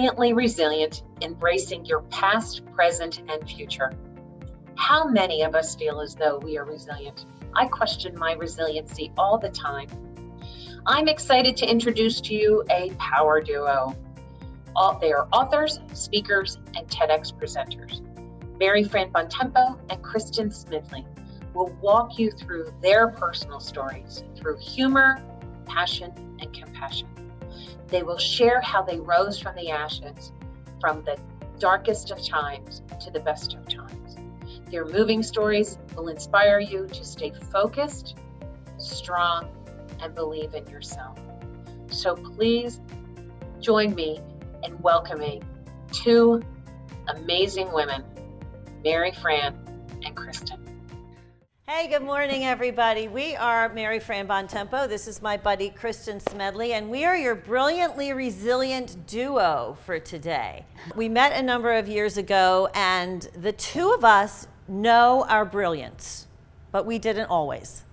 brilliantly resilient, embracing your past, present, and future. How many of us feel as though we are resilient? I question my resiliency all the time. I'm excited to introduce to you a power duo. They are authors, speakers, and TEDx presenters. Fran Bontempo and Kristin Smedley will walk you through their personal stories through humor, passion, and compassion. They will share how they rose from the ashes, from the darkest of times to the best of times. Their moving stories will inspire you to stay focused, strong, and believe in yourself. So please join me in welcoming two amazing women, Fran and Kristin. Hey, good morning, everybody. We are Fran Bontempo. This is my buddy, Kristin Smedley, and we are your brilliantly resilient duo for today. We met a number of years ago, and the two of us know our brilliance, but we didn't always.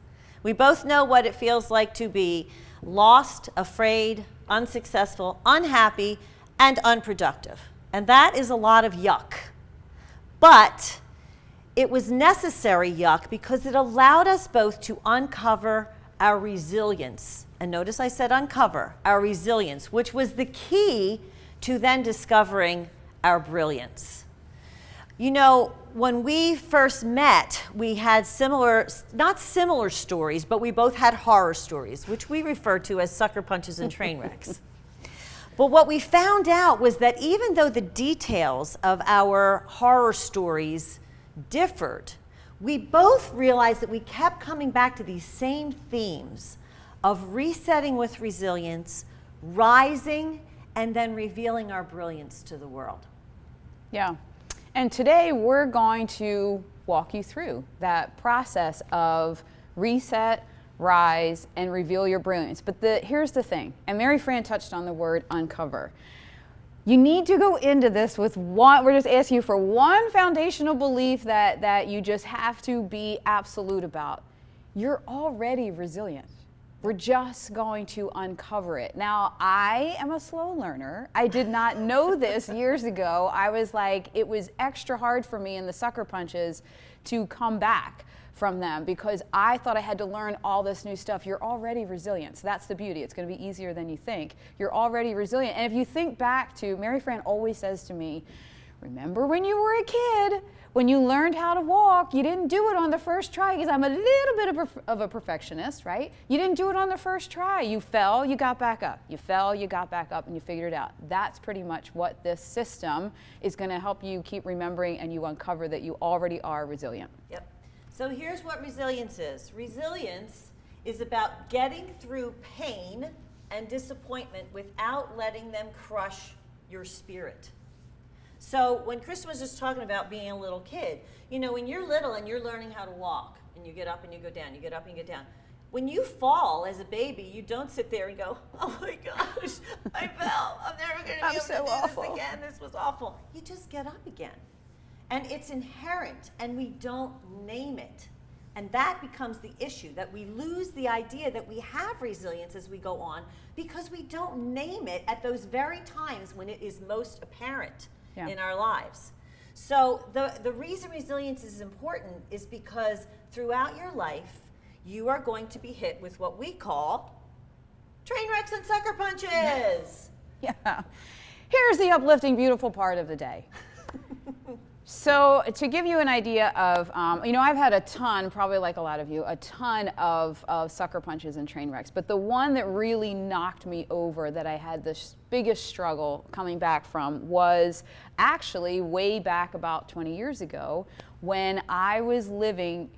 We both know what it feels like to be lost, afraid, unsuccessful, unhappy, and unproductive. And that is a lot of yuck. But it was necessary yuck because it allowed us both to uncover our resilience. And notice I said uncover our resilience, which was the key to then discovering our brilliance. You know, when we first met, we had not similar stories, but we both had horror stories, which we refer to as sucker punches and train wrecks. But what we found out was that even though the details of our horror stories differed, we both realized that we kept coming back to these same themes of resetting with resilience, rising, and then revealing our brilliance to the world. Yeah. And today we're going to walk you through that process of reset, rise, and reveal your brilliance. But here's the thing, and Fran touched on the word uncover. You need to go into this with we're just asking you for one foundational belief that you just have to be absolute about. You're already resilient. We're just going to uncover it. Now, I am a slow learner. I did not know this years ago. I was like, it was extra hard for me in the sucker punches to come back from them because I thought I had to learn all this new stuff. You're already resilient. So that's the beauty. It's going to be easier than you think. You're already resilient. And if you think back to, Fran always says to me, remember when you were a kid, when you learned how to walk, you didn't do it on the first try, because I'm a little bit of a perfectionist, right? You didn't do it on the first try. You fell, you got back up. You fell, you got back up, and you figured it out. That's pretty much what this system is going to help you keep remembering, and you uncover that you already are resilient. Yep. So here's what resilience is. Resilience is about getting through pain and disappointment without letting them crush your spirit. So when Kristin was just talking about being a little kid, you know, when you're little and you're learning how to walk, and you get up and you go down, you get up and you get down. When you fall as a baby, you don't sit there and go, oh my gosh, I fell. I'm never going to be able to do this again. This was awful. You just get up again. And it's inherent, and we don't name it. And that becomes the issue, that we lose the idea that we have resilience as we go on because we don't name it at those very times when it is most apparent in our lives. So the reason resilience is important is because throughout your life, you are going to be hit with what we call train wrecks and sucker punches. Yeah. Here's the uplifting, beautiful part of the day. So to give you an idea of, I've had a ton, probably like a lot of you, a ton of sucker punches and train wrecks. But the one that really knocked me over, that I had the biggest struggle coming back from, was actually way back about 20 years ago when I was living,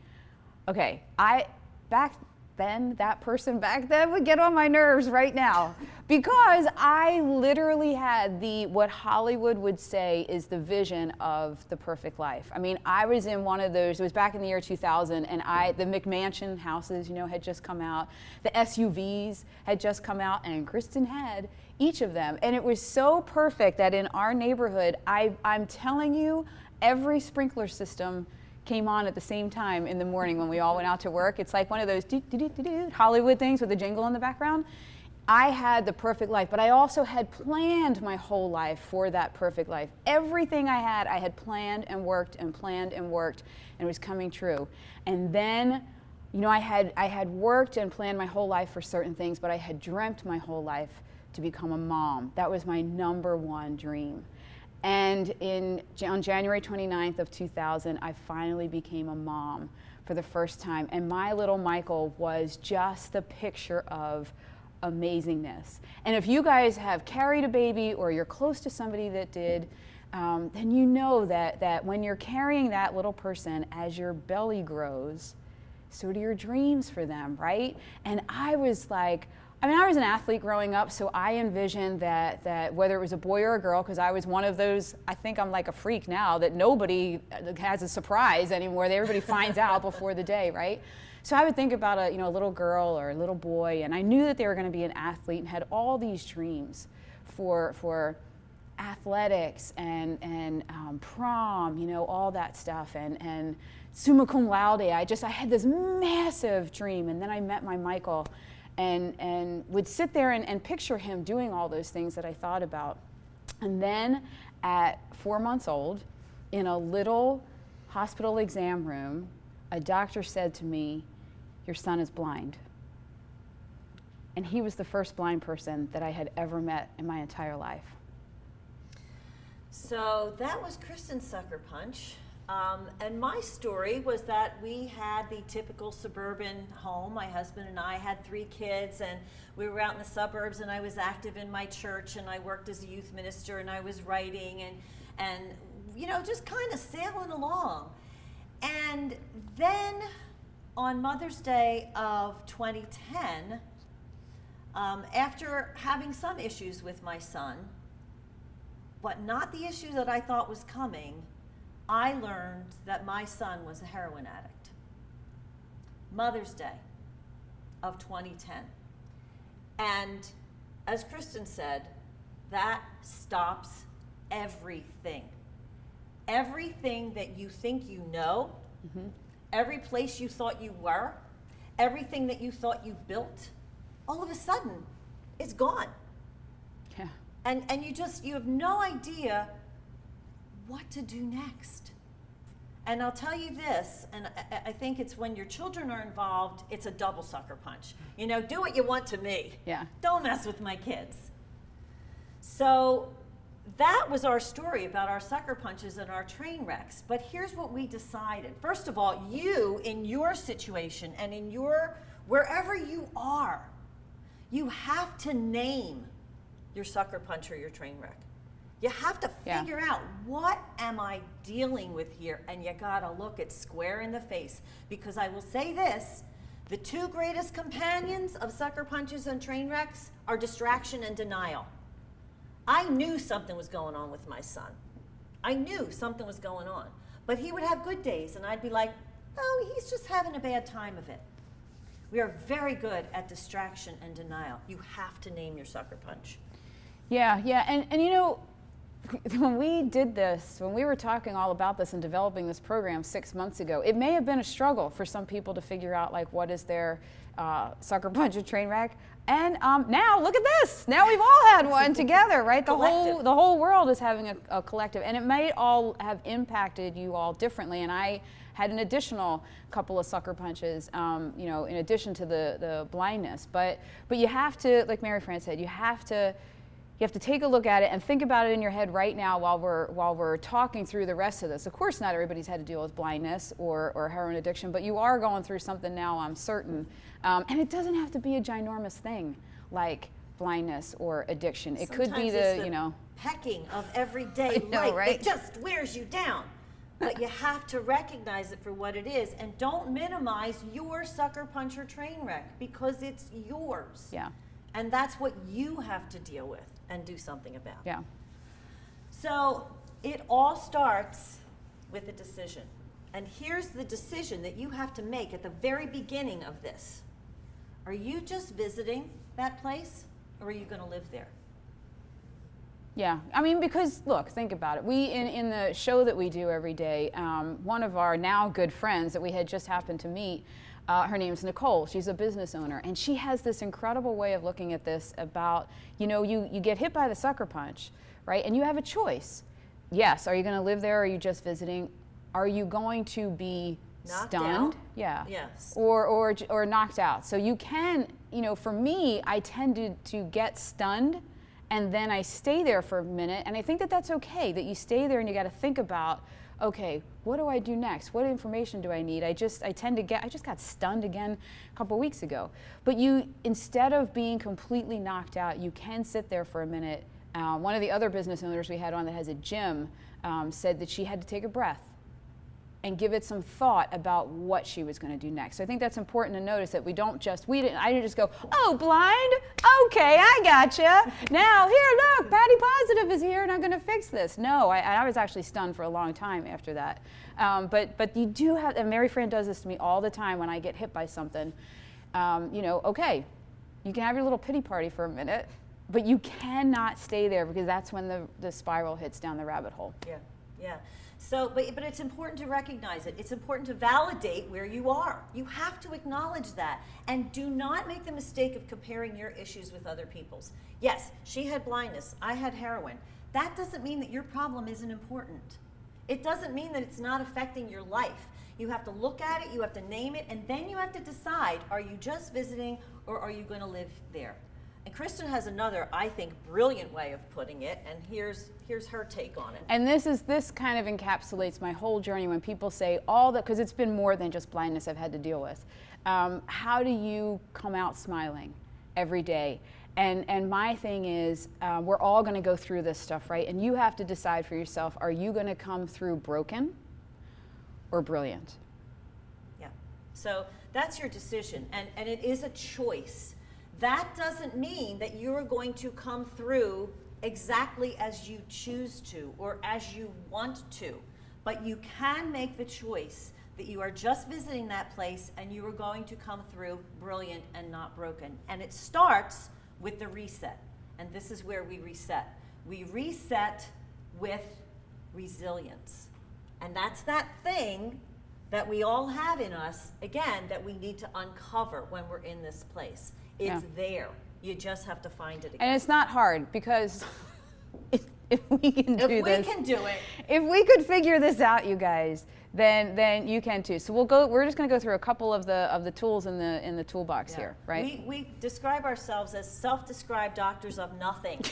that person back then would get on my nerves right now, because I literally had what Hollywood would say is the vision of the perfect life. I mean, I was in one of those, it was back in the year 2000, and the McMansion houses, had just come out, the SUVs had just come out, and Kristin had each of them. And it was so perfect that in our neighborhood, I'm telling you, every sprinkler system came on at the same time in the morning when we all went out to work. It's like one of those Hollywood things with the jingle in the background. I had the perfect life, but I also had planned my whole life for that perfect life. Everything I had planned and worked and planned and worked, and it was coming true. And then, you know, I had worked and planned my whole life for certain things, but I had dreamt my whole life to become a mom. That was my #1 dream. And on January 29th of 2000, I finally became a mom for the first time. And my little Michael was just the picture of amazingness. And if you guys have carried a baby or you're close to somebody that did, then you know that when you're carrying that little person, as your belly grows, so do your dreams for them, right? And I was like, I was an athlete growing up, so I envisioned that whether it was a boy or a girl, because I was one of those, I think I'm like a freak now, that nobody has a surprise anymore. Everybody finds out before the day, right? So I would think about a little girl or a little boy, and I knew that they were going to be an athlete and had all these dreams for athletics and prom, all that stuff, and summa cum laude. I had this massive dream, and then I met my Michael, and would sit there and picture him doing all those things that I thought about. And then at 4 months old, in a little hospital exam room, a doctor said to me, "Your son is blind." And he was the first blind person that I had ever met in my entire life. So that was Kristin's sucker punch. And my story was that we had the typical suburban home. My husband and I had 3 kids, and we were out in the suburbs, and I was active in my church, and I worked as a youth minister, and I was writing and just kind of sailing along. And then on Mother's Day of 2010, after having some issues with my son, but not the issue that I thought was coming, I learned that my son was a heroin addict. Mother's Day of 2010. And as Kristin said, that stops everything. Everything that you think you know, every place you thought you were, everything that you thought you built, all of a sudden, it's gone. Yeah. And you have no idea what to do next. And I'll tell you this, and I think it's when your children are involved, it's a double sucker punch. Do what you want to me. Yeah. Don't mess with my kids. So that was our story about our sucker punches and our train wrecks. But here's what we decided. First of all, you, in your situation and in wherever you are, you have to name your sucker punch or your train wreck. You have to figure out, what am I dealing with here? And you gotta look it square in the face. Because I will say this, the 2 greatest companions of sucker punches and train wrecks are distraction and denial. I knew something was going on with my son. I knew something was going on. But he would have good days, and I'd be like, oh, he's just having a bad time of it. We are very good at distraction and denial. You have to name your sucker punch. Yeah, and when we did this, when we were talking all about this and developing this program 6 months ago, it may have been a struggle for some people to figure out what is their sucker punch or train wreck. And now look at this. Now we've all had one together, right? The whole world is having a collective, and it may all have impacted you all differently. And I had an additional couple of sucker punches, in addition to the blindness. But you have to, like Mary Fran said, you have to take a look at it and think about it in your head right now while we're talking through the rest of this. Of course, not everybody's had to deal with blindness or heroin addiction, but you are going through something now, I'm certain. And it doesn't have to be a ginormous thing like blindness or addiction. It could be the pecking of everyday life. Right? It just wears you down. But you have to recognize it for what it is, and don't minimize your sucker punch or train wreck, because it's yours. Yeah. And that's what you have to deal with and do something about. Yeah. So it all starts with a decision. And here's the decision that you have to make at the very beginning of this. Are you just visiting that place, or are you going to live there? Yeah, because look, think about it. We, in the show that we do every day, one of our now good friends that we had just happened to meet, Her name's Nicole. She's a business owner, and she has this incredible way of looking at this about, you get hit by the sucker punch, right? And you have a choice. Yes, are you going to live there, or are you just visiting? Are you going to be Knocked stunned? out? Yeah. Yes. Or knocked out. So you can, for me, I tend to get stunned, and then I stay there for a minute, and I think that that's okay, that you stay there and you got to think about, okay, what do I do next? What information do I need? I just got stunned again a couple weeks ago. But instead of being completely knocked out, you can sit there for a minute. One of the other business owners we had on that has a gym said that she had to take a breath and give it some thought about what she was going to do next. So I think that's important to notice, that I didn't just go, oh, blind? Okay, I gotcha. Now, here, look, Patty Positive is here and I'm going to fix this. No, I was actually stunned for a long time after that. But you do have, and Mary Fran does this to me all the time when I get hit by something. Okay, you can have your little pity party for a minute, but you cannot stay there, because that's when the spiral hits down the rabbit hole. Yeah, yeah. So, but it's important to recognize it. It's important to validate where you are. You have to acknowledge that. And do not make the mistake of comparing your issues with other people's. Yes, she had blindness. I had heroin. That doesn't mean that your problem isn't important. It doesn't mean that it's not affecting your life. You have to look at it, you have to name it, and then you have to decide, are you just visiting or are you going to live there? And Kristin has another, I think, brilliant way of putting it, and here's her take on it. And this kind of encapsulates my whole journey when people say because it's been more than just blindness I've had to deal with. How do you come out smiling every day? And my thing is, we're all going to go through this stuff, right? And you have to decide for yourself, are you going to come through broken or brilliant? Yeah. So that's your decision, and it is a choice. That doesn't mean that you're going to come through exactly as you choose to or as you want to, but you can make the choice that you are just visiting that place and you are going to come through brilliant and not broken. And it starts with the reset, and this is where we reset. We reset with resilience, and that's that thing that we all have in us, again, that we need to uncover when we're in this place. It's there. You just have to find it again. And it's not hard, because if we can do this. If we can do it. If we could figure this out, you guys, then you can too. So we're just going to go through a couple of the tools in the toolbox here, right? We describe ourselves as self-described doctors of nothing.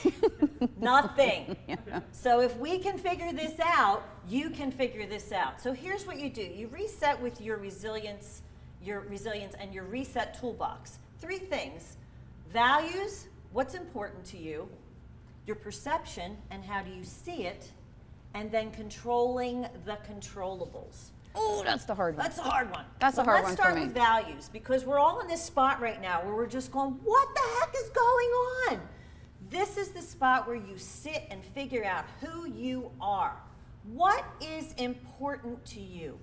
Nothing. Yeah. So if we can figure this out, you can figure this out. So here's what you do. You reset with your resilience and your reset toolbox. 3 things: values, what's important to you, your perception and how do you see it, and then controlling the controllables. Oh, that's the hard one. That's a hard one. That's a hard one for me. Let's start with values, because we're all in this spot right now where we're just going, what the heck is going on? This is the spot where you sit and figure out who you are. What is important to you?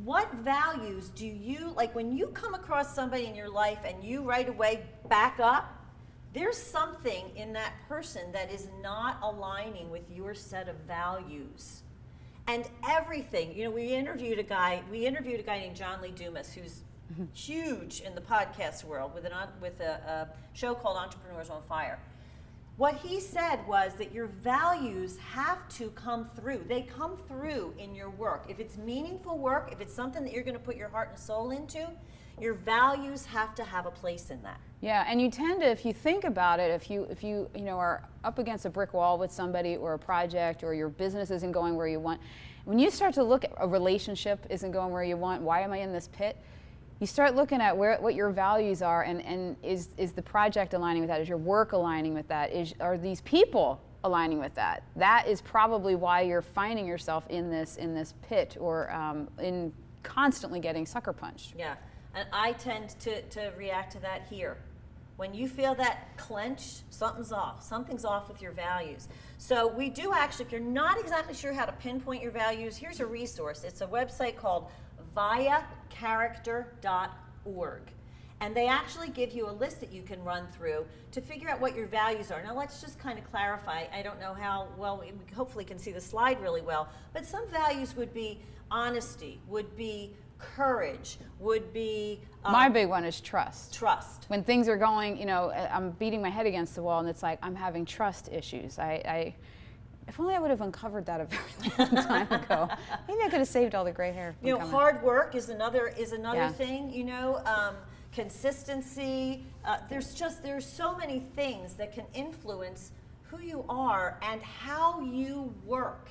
What values do you, like when you come across somebody in your life and you right away back up, there's something in that person that is not aligning with your set of values. And everything, we interviewed a guy named John Lee Dumas, who's huge in the podcast world with a show called Entrepreneurs on Fire. What he said was that your values have to come through. They come through in your work. If it's meaningful work, if it's something that you're going to put your heart and soul into, your values have to have a place in that. Yeah, and you tend to, if you think about it, if you are up against a brick wall with somebody or a project, or your business isn't going where you want, when you start to look at a relationship isn't going where you want, why am I in this pit? You start looking at what your values are, and is the project aligning with that? Is your work aligning with that? Are these people aligning with that? That is probably why you're finding yourself in this pit, or in constantly getting sucker punched. Yeah, and I tend to react to that here. When you feel that clench, something's off. Something's off with your values. So we do actually, if you're not exactly sure how to pinpoint your values, here's a resource. It's a website called viacharacter.org. And they actually give you a list that you can run through to figure out what your values are. Now let's just kind of clarify. I don't know how well, we hopefully can see the slide really well, but some values would be honesty, would be courage, would be my big one is trust. trust. When things are going, you know, I'm beating my head against the wall and it's like I'm having trust issues. If only I would have uncovered that a very long time ago. Maybe I could have saved all the gray hair. You know, hard work is another Yeah. thing. You know, consistency. There's so many things that can influence who you are and how you work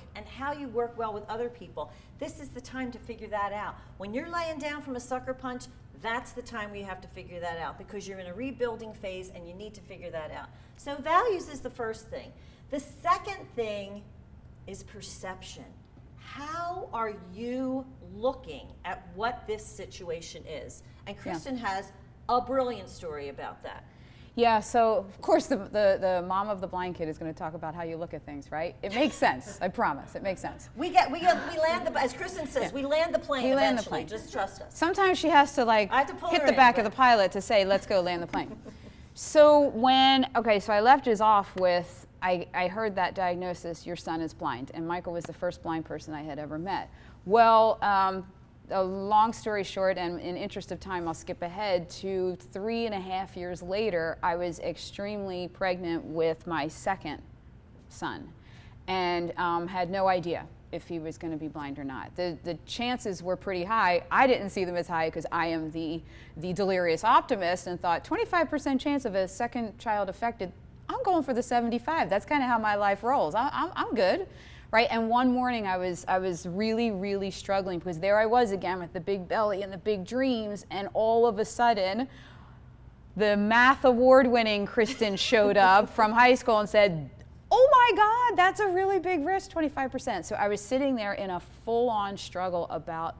well with other people. This is the time to figure that out. When you're laying down from a sucker punch, that's the time we have to figure that out, because you're in a rebuilding phase and you need to figure that out. So values is the first thing. The second thing is perception. How are you looking at what this situation is? And Kristin has a brilliant story about that. Yeah, so of course the mom of the blind kid is going to talk about how you look at things, right? It makes sense. I promise, it makes sense. We land the, as Kristin says, we land the plane. We land the eventually. plane. Just trust us. Sometimes she has to like I have to pull hit her the in, back but- of the pilot to say, let's go land the plane. So so I left us off with, I heard that diagnosis, your son is blind, and Michael was the first blind person I had ever met. Well, a long story short, and in interest of time, I'll skip ahead to 3.5 years later, I was extremely pregnant with my second son, and had no idea if he was going to be blind or not. The chances were pretty high. I didn't see them as high because I am the delirious optimist and thought 25% chance of a second child affected. I'm going for the 75. That's kind of how my life rolls. I'm good, right? And one morning I was really, really struggling, because there I was again with the big belly and the big dreams, and all of a sudden, the math award-winning Kristin showed up from high school and said, "Oh my God, that's a really big risk, 25%." So I was sitting there in a full-on struggle about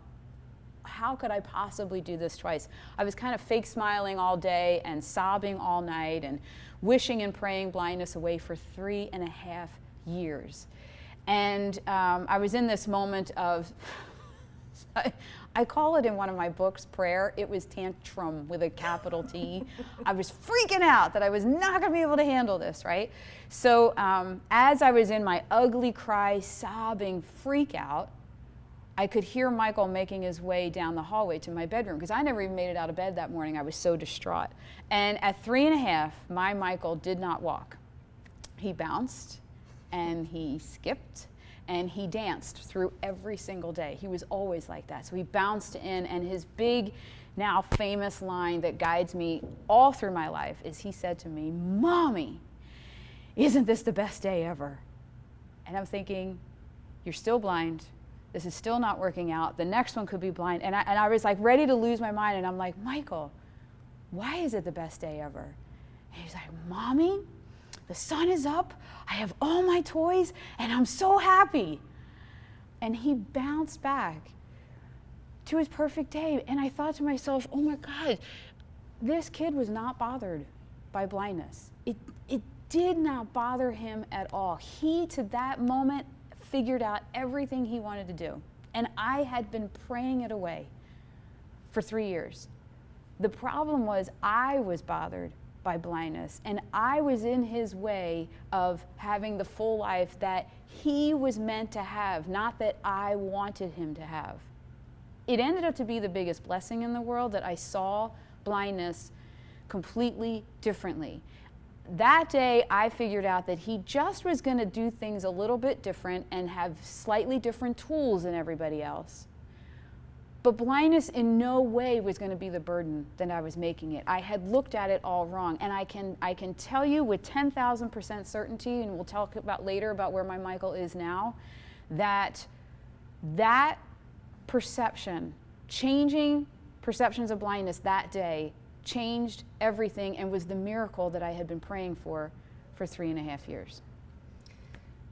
how could I possibly do this twice. I was kind of fake smiling all day and sobbing all night and wishing and praying blindness away for 3.5 years. And I was in this moment of, I call it in one of my books prayer. It was tantrum with a capital T. I was freaking out that I was not going to be able to handle this, right? So as I was in my ugly cry, sobbing freak out, I could hear Michael making his way down the hallway to my bedroom, because I never even made it out of bed that morning. I was so distraught. And at 3.5, my Michael did not walk. He bounced, and he skipped, and he danced through every single day. He was always like that. So he bounced in, and his big, now famous line that guides me all through my life is he said to me, "Mommy, isn't this the best day ever?" And I'm thinking, you're still blind. This is still not working out. The next one could be blind. And I was like ready to lose my mind. And I'm like, "Michael, why is it the best day ever?" And he's like, "Mommy, the sun is up. I have all my toys and I'm so happy." And he bounced back to his perfect day. And I thought to myself, oh my God, this kid was not bothered by blindness. It did not bother him at all. He, to that moment, figured out everything he wanted to do. And I had been praying it away for 3 years. The problem was I was bothered by blindness, and I was in his way of having the full life that he was meant to have, not that I wanted him to have. It ended up to be the biggest blessing in the world that I saw blindness completely differently. That day, I figured out that he just was going to do things a little bit different and have slightly different tools than everybody else. But blindness in no way was going to be the burden that I was making it. I had looked at it all wrong. And I can tell you with 10,000% certainty, and we'll talk about later about where my Michael is now, that perception, changing perceptions of blindness that day, changed everything and was the miracle that I had been praying for 3.5 years.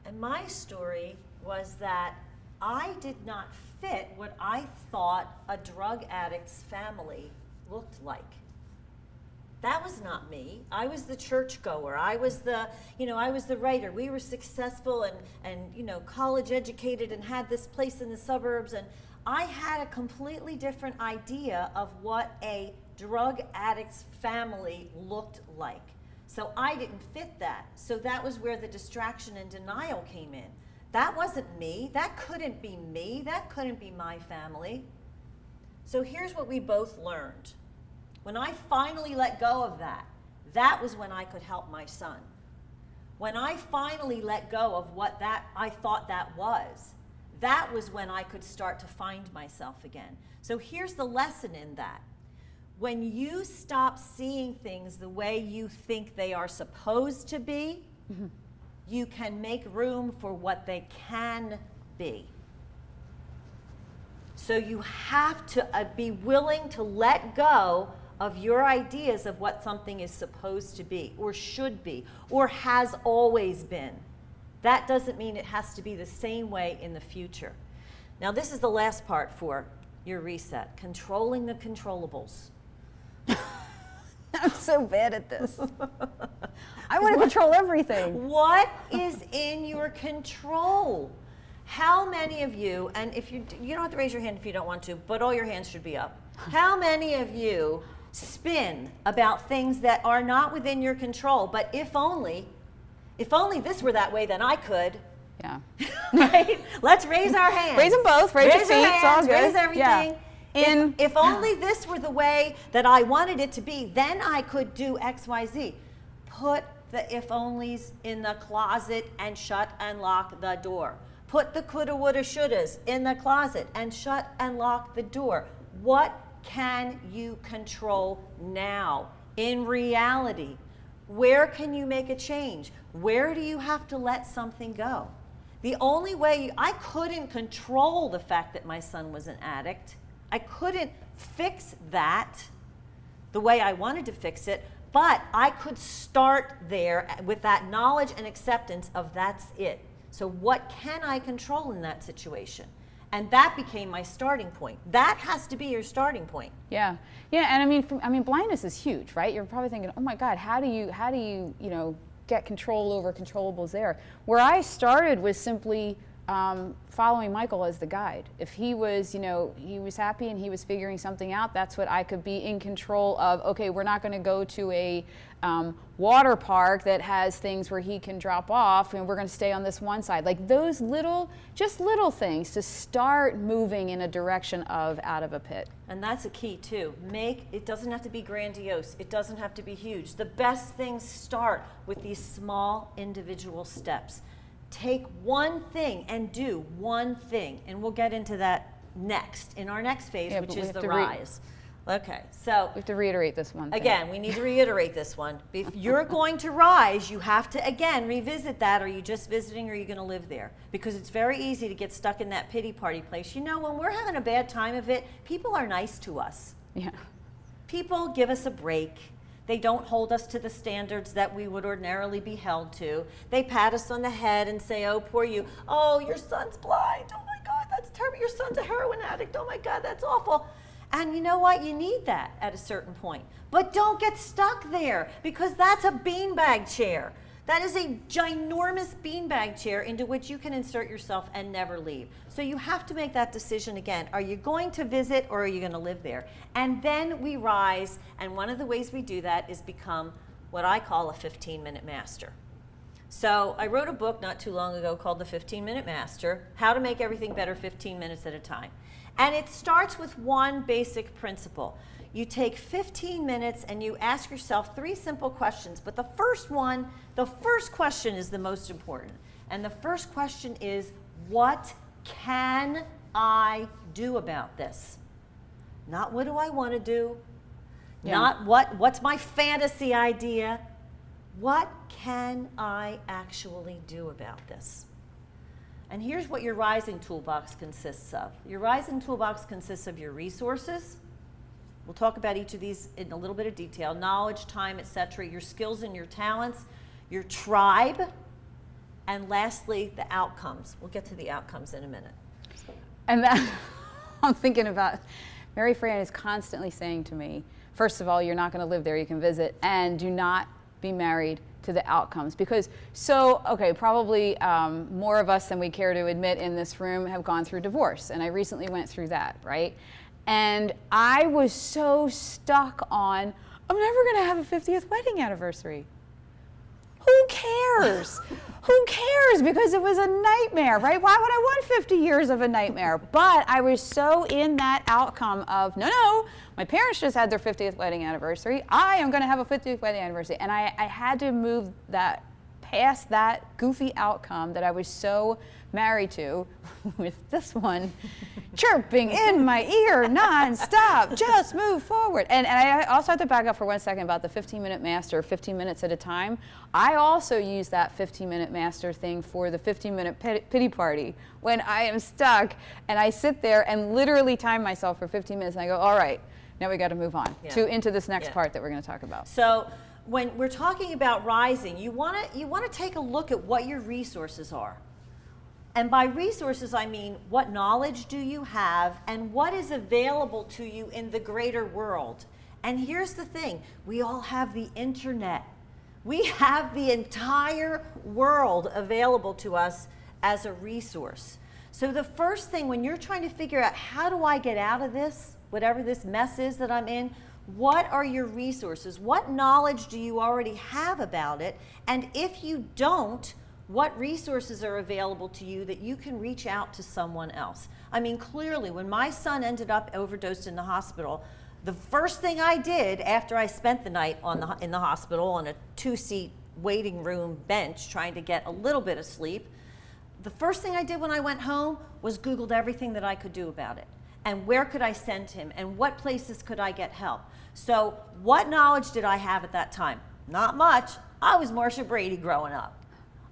And my story was that I did not fit what I thought a drug addict's family looked like. That was not me. I was the churchgoer. I was the writer. We were successful and college educated and had this place in the suburbs, and I had a completely different idea of what a drug addict's family looked like. So I didn't fit that. So that was where the distraction and denial came in. That wasn't me. That couldn't be me. That couldn't be my family. So here's what we both learned. When I finally let go of that, that was when I could help my son. When I finally let go of what that I thought that was when I could start to find myself again. So here's the lesson in that. When you stop seeing things the way you think they are supposed to be, you can make room for what they can be. So you have to be willing to let go of your ideas of what something is supposed to be, or should be, or has always been. That doesn't mean it has to be the same way in the future. Now, this is the last part for your reset, controlling the controllables. I'm so bad at this. I want to control everything. What is in your control? How many of you, and if you don't have to raise your hand if you don't want to, but all your hands should be up. How many of you spin about things that are not within your control, but if only this were that way, then I could. Yeah. Right? Let's raise our hands. Raise them both. Raise your feet. Your It's all hands, good. raise everything. Yeah. If only this were the way that I wanted it to be, then I could do X, Y, Z. Put the if onlys in the closet and shut and lock the door. Put the coulda, woulda, shouldas in the closet and shut and lock the door. What can you control now in reality? Where can you make a change? Where do you have to let something go? The only way, I couldn't control the fact that my son was an addict. I couldn't fix that the way I wanted to fix it, but I could start there with that knowledge and acceptance of that's it. So what can I control in that situation? And that became my starting point. That has to be your starting point. Yeah, and I mean, blindness is huge, right? You're probably thinking, oh my God, how do you get control over controllables there? Where I started was simply following Michael as the guide. If he was, he was happy and he was figuring something out, that's what I could be in control of. Okay, we're not going to go to a water park that has things where he can drop off, and we're going to stay on this one side. Like those little things to start moving in a direction of out of a pit. And that's a key too. It doesn't have to be grandiose. It doesn't have to be huge. The best things start with these small individual steps. Take one thing and do one thing. And we'll get into that next, in our next phase, which is the rise. Okay, so we have to reiterate this one thing. Again, we need to reiterate this one. If you're going to rise, you have to, again, revisit that. Are you just visiting or are you going to live there? Because it's very easy to get stuck in that pity party place. When we're having a bad time of it, people are nice to us. Yeah. People give us a break. They don't hold us to the standards that we would ordinarily be held to. They pat us on the head and say, oh, poor you. Oh, your son's blind. Oh my God, that's terrible. Your son's a heroin addict. Oh my God, that's awful. And you know what? You need that at a certain point. But don't get stuck there, because that's a beanbag chair. That is a ginormous beanbag chair into which you can insert yourself and never leave. So you have to make that decision again. Are you going to visit or are you going to live there? And then we rise, and one of the ways we do that is become what I call a 15-minute master. So I wrote a book not too long ago called The 15-Minute Master, How to Make Everything Better 15 Minutes at a Time. And it starts with one basic principle. You take 15 minutes and you ask yourself 3 simple questions. But the first question is the most important. And the first question is, what can I do about this? Not what do I want to do? Yeah. Not what's my fantasy idea? What can I actually do about this? And here's what your rising toolbox consists of. Your rising toolbox consists of your resources. We'll talk about each of these in a little bit of detail. Knowledge, time, etc. Your skills and your talents. Your tribe. And lastly, the outcomes. We'll get to the outcomes in a minute. And that, I'm thinking about, Mary Fran is constantly saying to me, first of all, you're not going to live there, you can visit, and do not be married to the outcomes. Because, probably more of us than we care to admit in this room have gone through divorce. And I recently went through that, right? And I was so stuck on, I'm never going to have a 50th wedding anniversary. Who cares? Who cares? Because it was a nightmare, right? Why would I want 50 years of a nightmare? But I was so in that outcome of, no, my parents just had their 50th wedding anniversary. I am going to have a 50th wedding anniversary. And I had to move that past that goofy outcome that I was so married to, with this one chirping in my ear nonstop, just move forward. And I also have to back up for 1 second about the 15-minute master, 15 minutes at a time. I also use that 15-minute master thing for the 15-minute pity party when I am stuck and I sit there and literally time myself for 15 minutes and I go, all right, now we got to move on into this next part that we're going to talk about. So when we're talking about rising, you want to take a look at what your resources are. And by resources, I mean, what knowledge do you have and what is available to you in the greater world? And here's the thing, we all have the internet. We have the entire world available to us as a resource. So the first thing when you're trying to figure out how do I get out of this, whatever this mess is that I'm in, what are your resources? What knowledge do you already have about it? And if you don't, what resources are available to you that you can reach out to someone else? I mean, clearly, when my son ended up overdosed in the hospital, the first thing I did after I spent the night in the hospital on a 2-seat waiting room bench trying to get a little bit of sleep, the first thing I did when I went home was Googled everything that I could do about it. And where could I send him? And what places could I get help? So what knowledge did I have at that time? Not much. I was Marcia Brady growing up.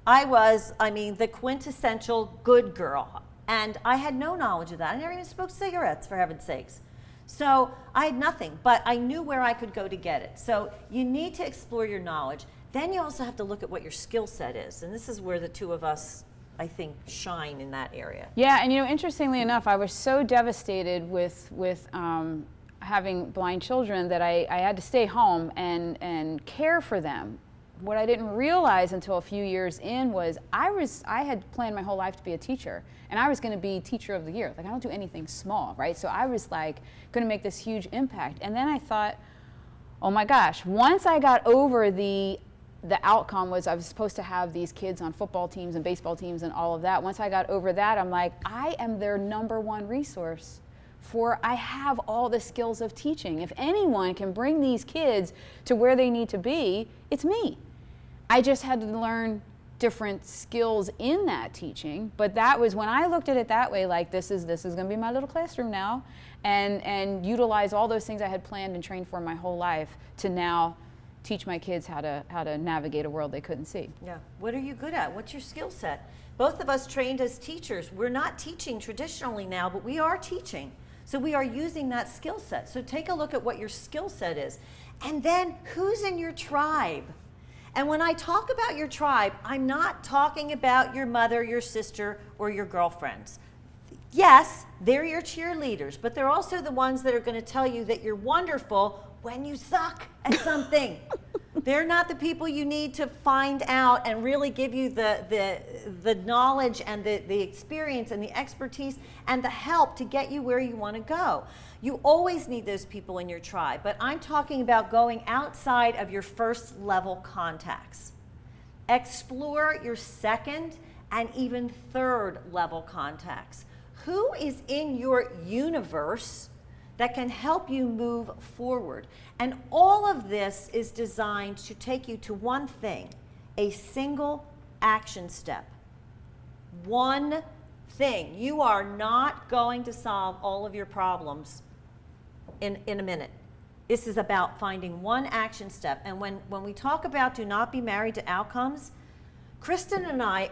I was, the quintessential good girl. And I had no knowledge of that. I never even smoked cigarettes, for heaven's sakes. So I had nothing, but I knew where I could go to get it. So you need to explore your knowledge. Then you also have to look at what your skill set is. And this is where the two of us, I think, shine in that area. Yeah, and interestingly enough, I was so devastated with having blind children that I had to stay home and care for them. What I didn't realize until a few years in was I had planned my whole life to be a teacher, and I was going to be teacher of the year. Like, I don't do anything small, right? So I was like going to make this huge impact. And then I thought, oh my gosh, once I got over the outcome was I was supposed to have these kids on football teams and baseball teams and all of that. Once I got over that, I'm like, I am their #1 resource for I have all the skills of teaching. If anyone can bring these kids to where they need to be, it's me. I just had to learn different skills in that teaching, but that was when I looked at it that way, like this is going to be my little classroom now, and utilize all those things I had planned and trained for my whole life to now teach my kids how to navigate a world they couldn't see. Yeah. What are you good at? What's your skill set? Both of us trained as teachers. We're not teaching traditionally now, but we are teaching. So we are using that skill set. So take a look at what your skill set is. And then who's in your tribe? And when I talk about your tribe, I'm not talking about your mother, your sister, or your girlfriends. Yes, they're your cheerleaders, but they're also the ones that are going to tell you that you're wonderful when you suck at something. They're not the people you need to find out and really give you the knowledge and the experience and the expertise and the help to get you where you want to go. You always need those people in your tribe, but I'm talking about going outside of your first level contacts. Explore your second and even third level contacts. Who is in your universe that can help you move forward? And all of this is designed to take you to one thing, a single action step. One thing. You are not going to solve all of your problems in a minute. This is about finding one action step. And when we talk about do not be married to outcomes, Kristin and I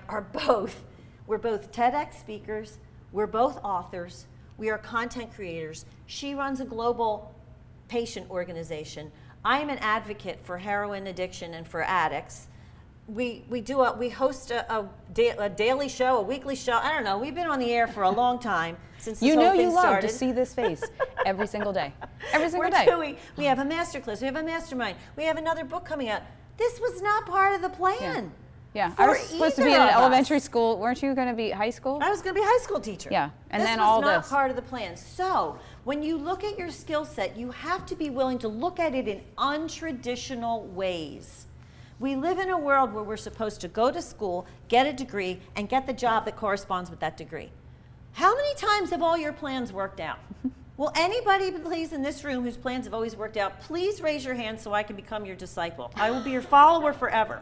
we're both TEDx speakers, we're both authors, we are content creators. She runs a global patient organization. I am an advocate for heroin addiction and for addicts. We host a daily show, a weekly show. I don't know. We've been on the air for a long time since this whole thing started. You love to see this face every single day. Every single day. We have a masterclass. We have a mastermind. We have another book coming out. This was not part of the plan. Yeah. I was supposed to be in an elementary school. Weren't you going to be high school? I was going to be a high school teacher. Yeah. And then all this. This was not part of the plan. So when you look at your skill set, you have to be willing to look at it in untraditional ways. We live in a world where we're supposed to go to school, get a degree, and get the job that corresponds with that degree. How many times have all your plans worked out? Will anybody please in this room whose plans have always worked out, please raise your hand so I can become your disciple. I will be your follower forever.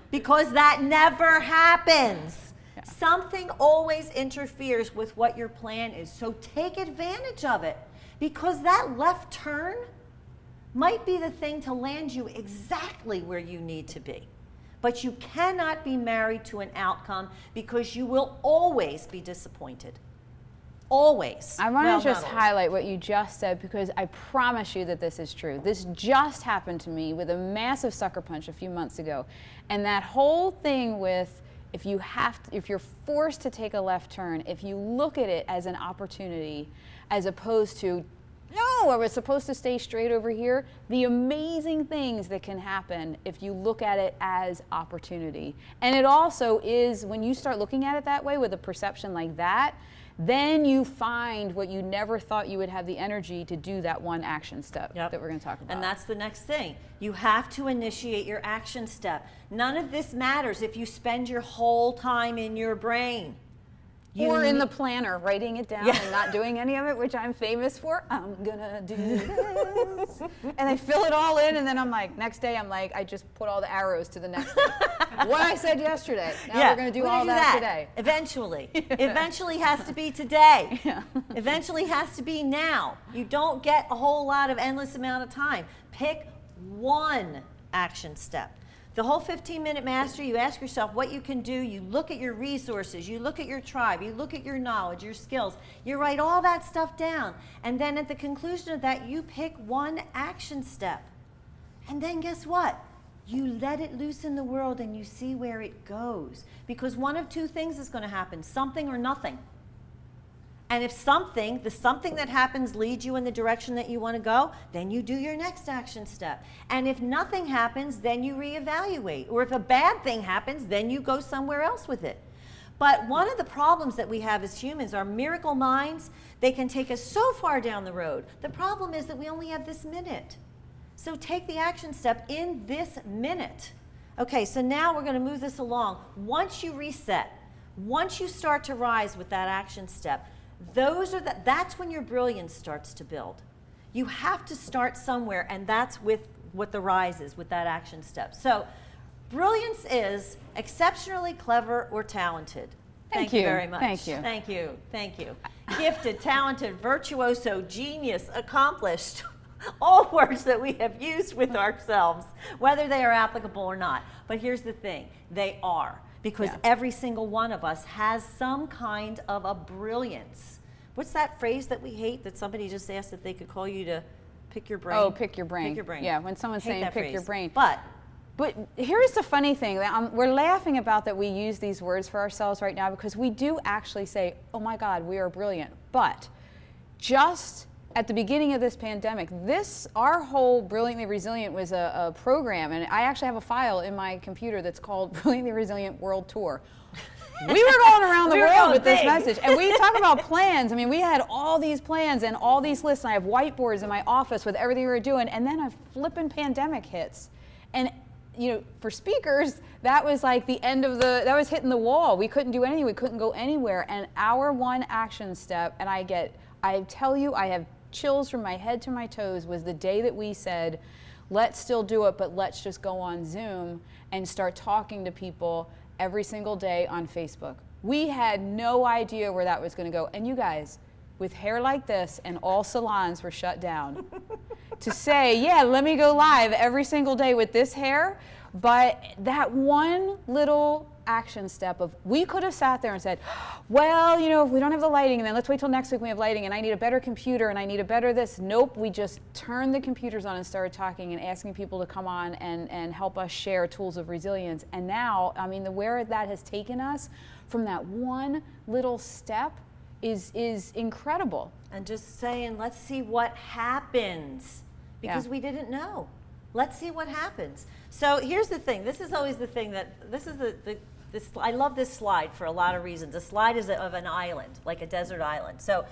Because that never happens. Yeah. Something always interferes with what your plan is. So take advantage of it. Because that left turn might be the thing to land you exactly where you need to be. But you cannot be married to an outcome because you will always be disappointed. Always. I want to just highlight what you just said because I promise you that this is true. This just happened to me with a massive sucker punch a few months ago. And that whole thing with if you're forced to take a left turn, if you look at it as an opportunity as opposed to, no, I was supposed to stay straight over here, the amazing things that can happen if you look at it as opportunity. And it also is, when you start looking at it that way with a perception like that, then you find what you never thought you would have the energy to do, that one action step that we're going to talk about. And that's the next thing. You have to initiate your action step. None of this matters if you spend your whole time in your brain. Or in the planner, writing it down and not doing any of it, which I'm famous for. I'm gonna do this. And I fill it all in, and then I'm like, next day I'm like, I just put all the arrows to the next day. What I said yesterday, now we're gonna do all that today. Eventually. Eventually has to be today. Eventually has to be now. You don't get a whole lot of endless amount of time. Pick one action step. The whole 15-minute mastery, you ask yourself what you can do, you look at your resources, you look at your tribe, you look at your knowledge, your skills, you write all that stuff down, and then at the conclusion of that, you pick one action step. And then guess what? You let it loose in the world and you see where it goes. Because one of two things is going to happen, something or nothing. And if the something that happens leads you in the direction that you want to go, then you do your next action step. And if nothing happens, then you reevaluate. Or if a bad thing happens, then you go somewhere else with it. But one of the problems that we have as humans, our miracle minds, they can take us so far down the road. The problem is that we only have this minute. So take the action step in this minute. Okay, so now we're going to move this along. Once you reset, once you start to rise with that action step, that's when your brilliance starts to build. You have to start somewhere, and that's with what the rise is, with that action step. So brilliance is exceptionally clever or talented. Thank you very much. Thank you. Thank you. Thank you. Gifted, talented, virtuoso, genius, accomplished. All words that we have used with ourselves, whether they are applicable or not. But here's the thing, they are. Because every single one of us has some kind of a brilliance. What's that phrase that we hate that somebody just asked if they could call you to pick your brain? Oh, pick your brain. Pick your brain. Yeah, when someone's saying pick your brain. But here's the funny thing. We're laughing about that we use these words for ourselves right now because we do actually say, oh my God, we are brilliant. But just at the beginning of this pandemic, our whole Brilliantly Resilient was a program, and I actually have a file in my computer that's called Brilliantly Resilient World Tour. We were going around the world with this message, and we talk about plans. I mean, we had all these plans and all these lists, and I have whiteboards in my office with everything we were doing, and then a flippin' pandemic hits. And for speakers, that was like the end of that was hitting the wall. We couldn't do anything, we couldn't go anywhere, and our one action step, and I tell you, I have chills from my head to my toes, was the day that we said, let's still do it, but let's just go on Zoom and start talking to people every single day on Facebook. We had no idea where that was going to go. And you guys, with hair like this and all salons were shut down, to say, yeah, let me go live every single day with this hair, but that one little action step of, we could have sat there and said, well, if we don't have the lighting, and then let's wait till next week when we have lighting, and I need a better computer, and I need a better this. Nope, we just turned the computers on and started talking and asking people to come on and help us share tools of resilience. And now, where that has taken us from that one little step is incredible. And just saying, let's see what happens, because we didn't know. Let's see what happens. So here's the thing. This is always the thing I love this slide for a lot of reasons. The slide is of an island, like a desert island. So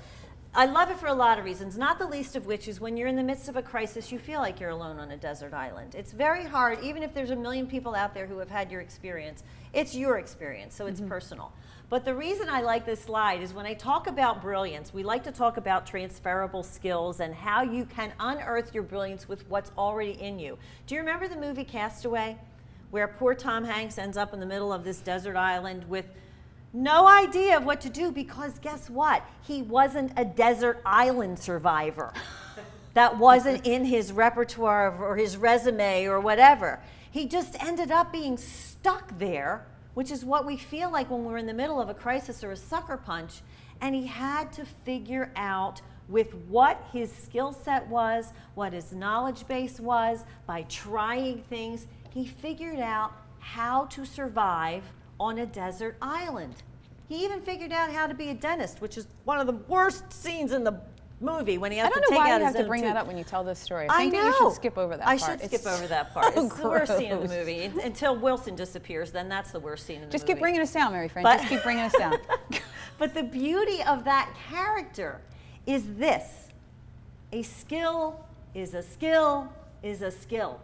I love it for a lot of reasons, not the least of which is when you're in the midst of a crisis, you feel like you're alone on a desert island. It's very hard, even if there's a million people out there who have had your experience, it's your experience, so it's personal. But the reason I like this slide is when I talk about brilliance, we like to talk about transferable skills and how you can unearth your brilliance with what's already in you. Do you remember the movie Castaway, where poor Tom Hanks ends up in the middle of this desert island with no idea of what to do, because guess what? He wasn't a desert island survivor. That wasn't in his repertoire or his resume or whatever. He just ended up being stuck there, which is what we feel like when we're in the middle of a crisis or a sucker punch. And he had to figure out with what his skill set was, what his knowledge base was, by trying things, he figured out how to survive on a desert island. He even figured out how to be a dentist, which is one of the worst scenes in the movie when he has to take out his own tooth. I don't know why you have to bring that up when you tell this story. I think I know. that you should skip over that part. I should skip over that part. So it's the worst scene in the gross. movie. Until Wilson disappears, then that's the worst scene in the movie. Just keep bringing us down, Mary Fran. Just keep bringing us down. But the beauty of that character is this. A skill is a skill is a skill.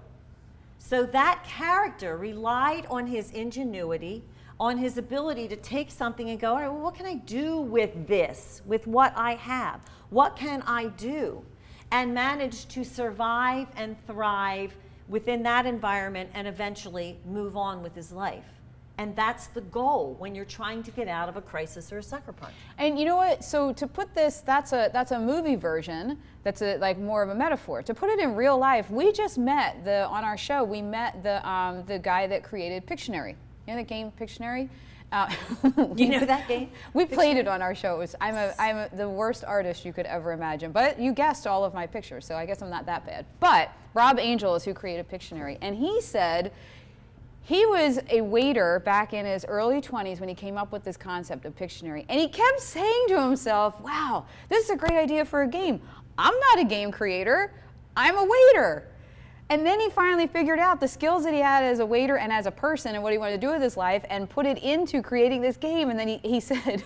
So that character relied on his ingenuity, on his ability to take something and go, all right, well, what can I do with this, with what I have? What can I do? And manage to survive and thrive within that environment and eventually move on with his life. And that's the goal when you're trying to get out of a crisis or a sucker punch. And you know what? So to put this, that's a movie version. That's like more of a metaphor. To put it in real life, we just met on our show. We met the guy that created Pictionary. You know the game Pictionary? You know that game? We played it on our show. I'm the worst artist you could ever imagine. But you guessed all of my pictures, so I guess I'm not that bad. But Rob Angel is who created Pictionary, and he said he was a waiter back in his early 20s when he came up with this concept of Pictionary, and he kept saying to himself, wow, this is a great idea for a game. I'm not a game creator, I'm a waiter. And then he finally figured out the skills that he had as a waiter and as a person and what he wanted to do with his life and put it into creating this game. And then he said,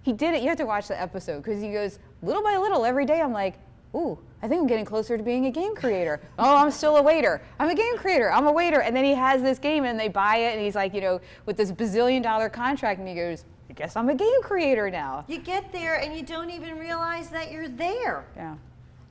he did it, you have to watch the episode, because he goes, little by little, every day I'm like, ooh, I think I'm getting closer to being a game creator. Oh, I'm still a waiter. I'm a game creator. I'm a waiter. And then he has this game and they buy it and he's like, you know, with this bazillion-dollar contract, and he goes, I guess I'm a game creator now. You get there and you don't even realize that you're there. Yeah.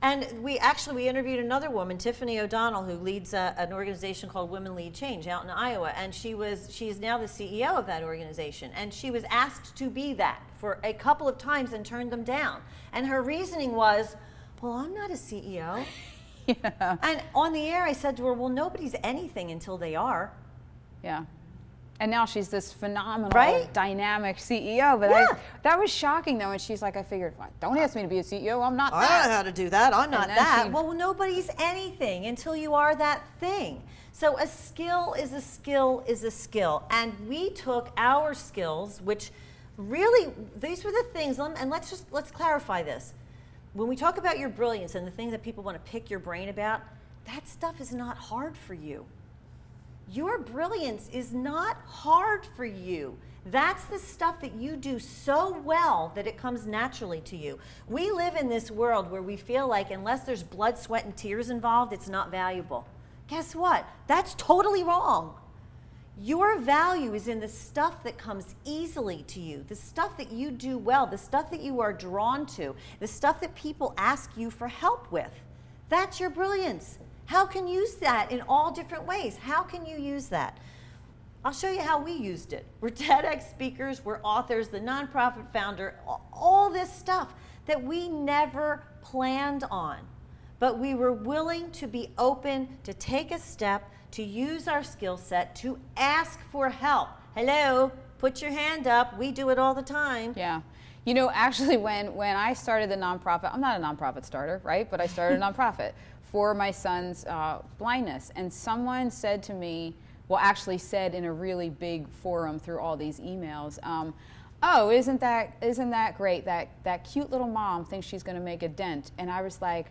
And we interviewed another woman, Tiffany O'Donnell, who leads an organization called Women Lead Change out in Iowa, and she is now the CEO of that organization, and she was asked to be that for a couple of times and turned them down. And her reasoning was, well, I'm not a CEO. Yeah. And on the air I said to her, well, nobody's anything until they are. Yeah. And now she's this phenomenal, right? Dynamic CEO. But yeah. That was shocking, though. And she's like, I figured, don't ask me to be a CEO. I'm not that. I don't know how to do that. I'm not that. She... Well, nobody's anything until you are that thing. So a skill is a skill is a skill. And we took our skills, which really, these were the things, and let's clarify this. When we talk about your brilliance and the things that people want to pick your brain about, that stuff is not hard for you. Your brilliance is not hard for you. That's the stuff that you do so well that it comes naturally to you. We live in this world where we feel like unless there's blood, sweat, and tears involved, it's not valuable. Guess what? That's totally wrong. Your value is in the stuff that comes easily to you, the stuff that you do well, the stuff that you are drawn to, the stuff that people ask you for help with. That's your brilliance. How can you use that in all different ways? How can you use that? I'll show you how we used it. We're TEDx speakers, we're authors, the nonprofit founder, all this stuff that we never planned on. But we were willing to be open, to take a step, to use our skill set, to ask for help. Hello, put your hand up. We do it all the time. Yeah. You know, actually, when I started the nonprofit, I'm not a nonprofit starter, right? But I started a nonprofit for my son's blindness. And someone said to me, well, actually said in a really big forum through all these emails, oh, isn't that great? That cute little mom thinks she's going to make a dent. And I was like,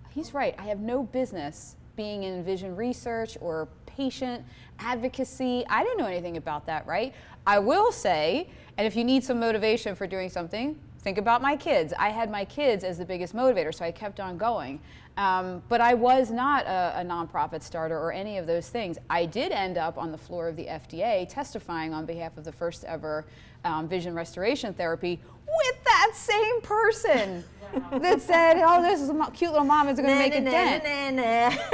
he's right. I have no business being in vision research or patient advocacy. I didn't know anything about that, right? I will say, and if you need some motivation for doing something, Think about my kids. I had my kids as the biggest motivator, so I kept on going. But I was not a nonprofit starter or any of those things. I did end up on the floor of the FDA testifying on behalf of the first ever vision restoration therapy with that same person that said, oh, this is a cute little mom is going to make a dent.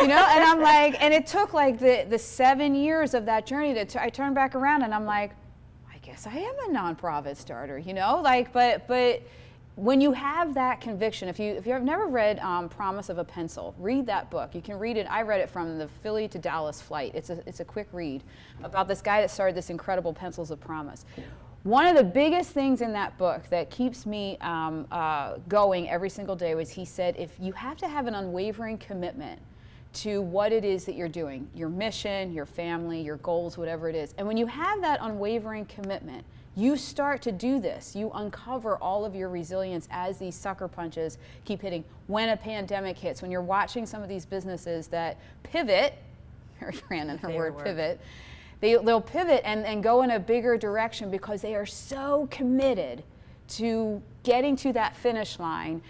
You know, and I'm like, and it took like the 7 years of that journey I turned back around and I'm like, I guess I am a nonprofit starter, you know, like, but when you have that conviction, if you've never read Promise of a Pencil, read that book. You can read it. I read it from the Philly to Dallas flight. It's a quick read about this guy that started this incredible Pencils of Promise. One of the biggest things in that book that keeps me going every single day was he said, if you have to have an unwavering commitment to what it is that you're doing, your mission, your family, your goals, whatever it is. And when you have that unwavering commitment, you start to do this. You uncover all of your resilience as these sucker punches keep hitting. When a pandemic hits, when you're watching some of these businesses that pivot, Fran and her word pivot, they'll pivot and go in a bigger direction because they are so committed to getting to that finish line.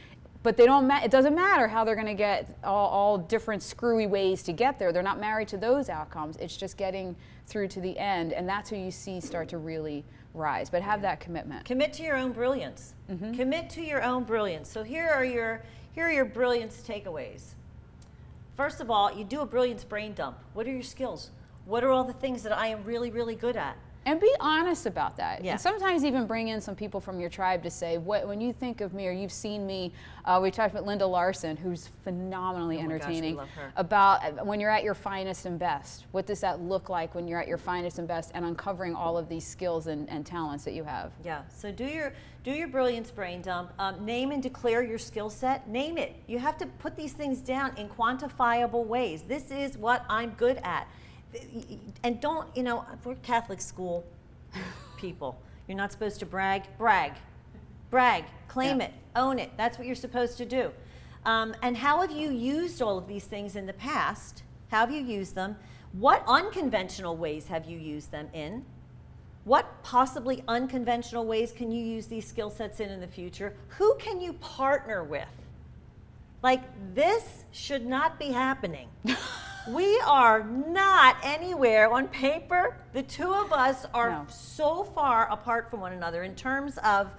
But they don't. It doesn't matter how they're going to get all different screwy ways to get there. They're not married to those outcomes. It's just getting through to the end, and that's who you see start to really rise. But have that commitment. Commit to your own brilliance. Mm-hmm. Commit to your own brilliance. So here are your brilliance takeaways. First of all, you do a brilliance brain dump. What are your skills? What are all the things that I am really, really good at? And be honest about that. Yeah. And sometimes even bring in some people from your tribe to say, when you think of me or you've seen me, we talked about Linda Larson, who's phenomenally entertaining, gosh, we love her. About when you're at your finest and best. What does that look like when you're at your finest and best and uncovering all of these skills and talents that you have? Yeah, so do your brilliance brain dump. Name and declare your skill set. Name it. You have to put these things down in quantifiable ways. This is what I'm good at. And don't, we're Catholic school people. You're not supposed to brag, claim it, own it. That's what you're supposed to do. And how have you used all of these things in the past? How have you used them? What unconventional ways have you used them in? What possibly unconventional ways can you use these skill sets in the future? Who can you partner with? Like, this should not be happening. We are not anywhere on paper. The two of us are so far apart from one another in terms of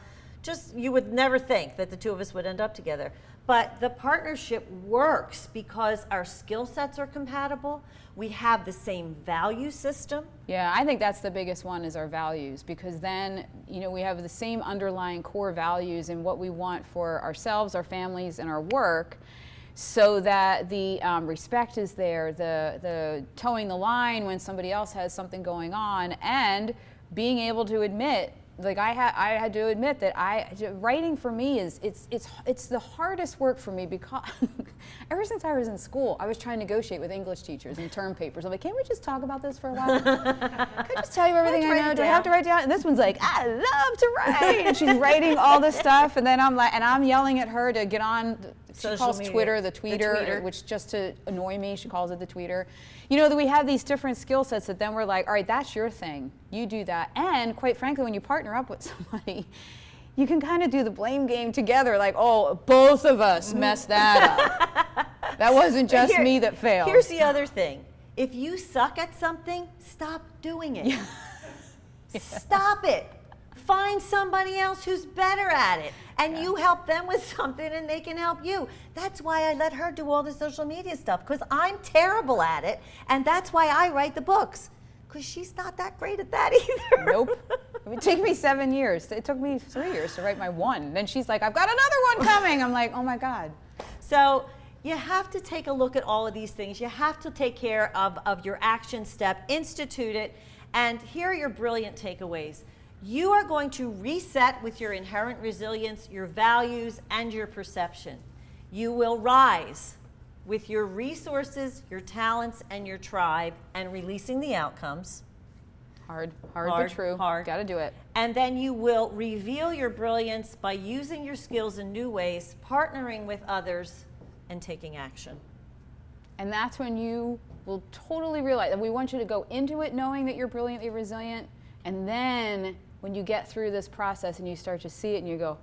just, you would never think that the two of us would end up together. But the partnership works because our skill sets are compatible. We have the same value system. Yeah, I think that's the biggest one is our values, because then, we have the same underlying core values in what we want for ourselves, our families, and our work, so that the respect is there, the towing the line when somebody else has something going on, and being able to admit, like I had to admit that writing for me it's the hardest work for me, because ever since I was in school, I was trying to negotiate with English teachers and term papers. I'm like, can't we just talk about this for a while? Can I just tell you everything I know? Do I have to write down? And this one's like, I love to write, and she's writing all this stuff, and then I'm like, and I'm yelling at her to get on. She calls Twitter the tweeter, which just to annoy me, she calls it the tweeter. That we have these different skill sets that then we're like, all right, that's your thing. You do that. And quite frankly, when you partner up with somebody, you can kind of do the blame game together. Like, oh, both of us messed that up. That wasn't just me that failed. Here's the other thing. If you suck at something, stop doing it. Yeah. Stop it. Find somebody else who's better at it, and you help them with something and they can help you. That's why I let her do all the social media stuff, because I'm terrible at it, and that's why I write the books, because she's not that great at that either. Nope. It took me 7 years. It took me 3 years to write my one. Then she's like, I've got another one coming. I'm like, oh my God. So you have to take a look at all of these things. You have to take care of your action step, institute it, and here are your brilliant takeaways. You are going to reset with your inherent resilience, your values, and your perception. You will rise with your resources, your talents, and your tribe, and releasing the outcomes. Hard but true. Got to do it. And then you will reveal your brilliance by using your skills in new ways, partnering with others, and taking action. And that's when you will totally realize that we want you to go into it knowing that you're brilliantly resilient, and then when you get through this process and you start to see it and you go,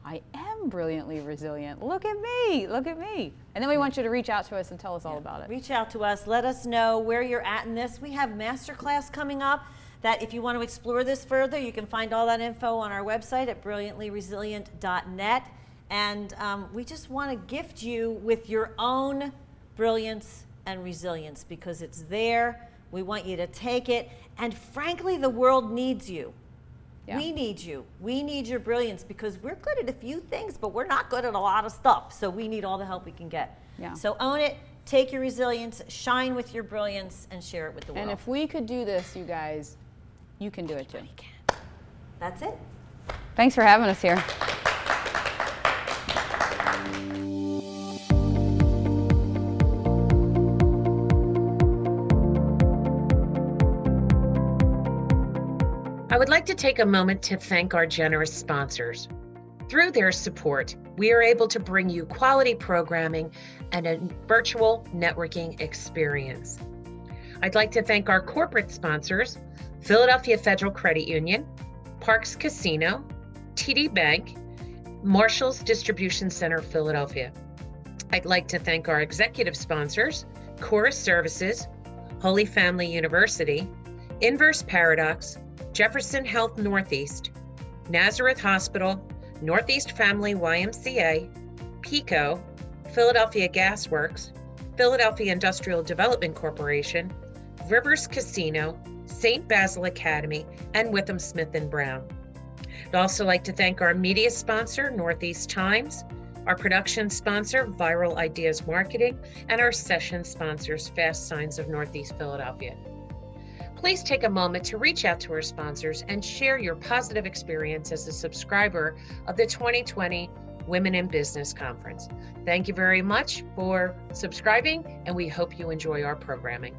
I am brilliantly resilient. Look at me, look at me. And then we want you to reach out to us and tell us all about it. Reach out to us. Let us know where you're at in this. We have masterclass coming up that if you want to explore this further, you can find all that info on our website at brilliantlyresilient.net. And we just want to gift you with your own brilliance and resilience because it's there. We want you to take it. And frankly, the world needs you. Yeah. We need you. We need your brilliance because we're good at a few things, but we're not good at a lot of stuff. So we need all the help we can get. Yeah. So own it, take your resilience, shine with your brilliance, and share it with the world. And if we could do this, you guys, you can do it too. That's it. Thanks for having us here. I would like to take a moment to thank our generous sponsors. Through their support, we are able to bring you quality programming and a virtual networking experience. I'd like to thank our corporate sponsors, Philadelphia Federal Credit Union, Parks Casino, TD Bank, Marshall's Distribution Center, Philadelphia. I'd like to thank our executive sponsors, Chorus Services, Holy Family University, Inverse Paradox, Jefferson Health Northeast, Nazareth Hospital, Northeast Family YMCA, PICO, Philadelphia Gas Works, Philadelphia Industrial Development Corporation, Rivers Casino, St. Basil Academy, and Witham Smith & Brown. I'd also like to thank our media sponsor, Northeast Times, our production sponsor, Viral Ideas Marketing, and our session sponsors, Fast Signs of Northeast Philadelphia. Please take a moment to reach out to our sponsors and share your positive experience as a subscriber of the 2020 Women in Business Conference. Thank you very much for subscribing, and we hope you enjoy our programming.